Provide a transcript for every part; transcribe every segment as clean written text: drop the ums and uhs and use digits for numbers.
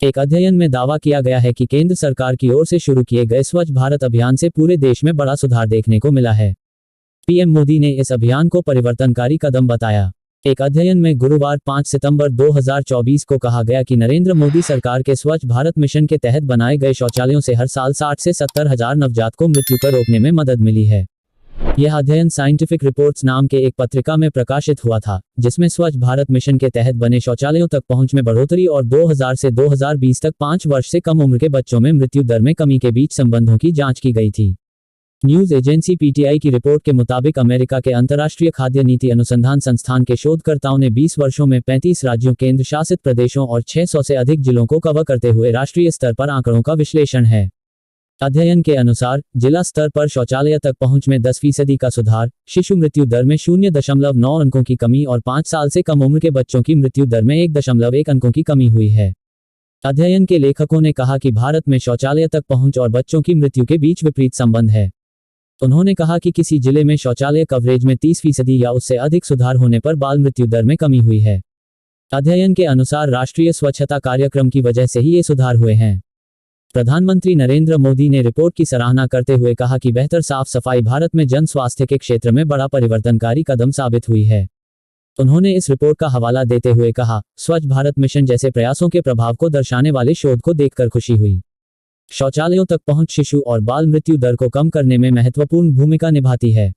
एक अध्ययन में दावा किया गया है कि केंद्र सरकार की ओर से शुरू किए गए स्वच्छ भारत अभियान से पूरे देश में बड़ा सुधार देखने को मिला है। पीएम मोदी ने इस अभियान को परिवर्तनकारी कदम बताया। एक अध्ययन में गुरुवार 5 सितंबर 2024 को कहा गया कि नरेंद्र मोदी सरकार के स्वच्छ भारत मिशन के तहत बनाए गए शौचालयों से हर साल 60 से 70 हजार नवजात को मृत्यु को रोकने में मदद मिली है। यह अध्ययन साइंटिफिक रिपोर्ट्स नाम के एक पत्रिका में प्रकाशित हुआ था, जिसमें स्वच्छ भारत मिशन के तहत बने शौचालयों तक पहुंच में बढ़ोतरी और 2000 से 2020 तक 5 वर्ष से कम उम्र के बच्चों में मृत्यु दर में कमी के बीच संबंधों की जांच की गई थी। न्यूज एजेंसी पीटीआई की रिपोर्ट के मुताबिक अमेरिका के अंतर्राष्ट्रीय खाद्य नीति अनुसंधान संस्थान के शोधकर्ताओं ने 20 वर्षों में 35 राज्यों, केंद्र शासित प्रदेशों और 600 से अधिक जिलों को कवर करते हुए राष्ट्रीय स्तर पर आंकड़ों का विश्लेषण है। अध्ययन के अनुसार जिला स्तर पर शौचालय तक पहुंच में 10% का सुधार, शिशु मृत्यु दर में 0.9 अंकों की कमी और 5 साल से कम उम्र के बच्चों की मृत्यु दर में 1.1 अंकों की कमी हुई है। अध्ययन के लेखकों ने कहा कि भारत में शौचालय तक पहुंच और बच्चों की मृत्यु के बीच विपरीत संबंध है। उन्होंने कहा कि किसी जिले में शौचालय कवरेज में 30% या उससे अधिक सुधार होने पर बाल मृत्यु दर में कमी हुई है। अध्ययन के अनुसार राष्ट्रीय स्वच्छता कार्यक्रम की वजह से ही ये सुधार हुए हैं। प्रधानमंत्री नरेंद्र मोदी ने रिपोर्ट की सराहना करते हुए कहा कि बेहतर साफ सफाई भारत में जन स्वास्थ्य के क्षेत्र में बड़ा परिवर्तनकारी कदम साबित हुई है। उन्होंने इस रिपोर्ट का हवाला देते हुए कहा, स्वच्छ भारत मिशन जैसे प्रयासों के प्रभाव को दर्शाने वाले शोध को देखकर खुशी हुई। शौचालयों तक पहुंच शिशु और बाल मृत्यु दर को कम करने में महत्वपूर्ण भूमिका निभाती है।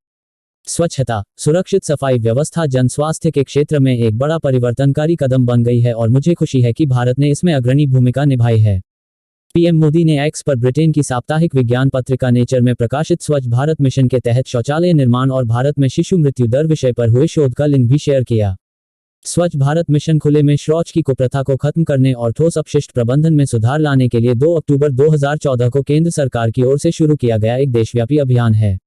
स्वच्छता, सुरक्षित सफाई व्यवस्था जन स्वास्थ्य के क्षेत्र में एक बड़ा परिवर्तनकारी कदम बन गई है और मुझे खुशी है कि भारत ने इसमें अग्रणी भूमिका निभाई है। पीएम मोदी ने एक्स पर ब्रिटेन की साप्ताहिक विज्ञान पत्रिका नेचर में प्रकाशित स्वच्छ भारत मिशन के तहत शौचालय निर्माण और भारत में शिशु मृत्यु दर विषय पर हुए शोध का लिंक भी शेयर किया। स्वच्छ भारत मिशन खुले में शौच की कुप्रथा को खत्म करने और ठोस अपशिष्ट प्रबंधन में सुधार लाने के लिए 2 अक्टूबर 2014 को केंद्र सरकार की ओर से शुरू किया गया एक देशव्यापी अभियान है।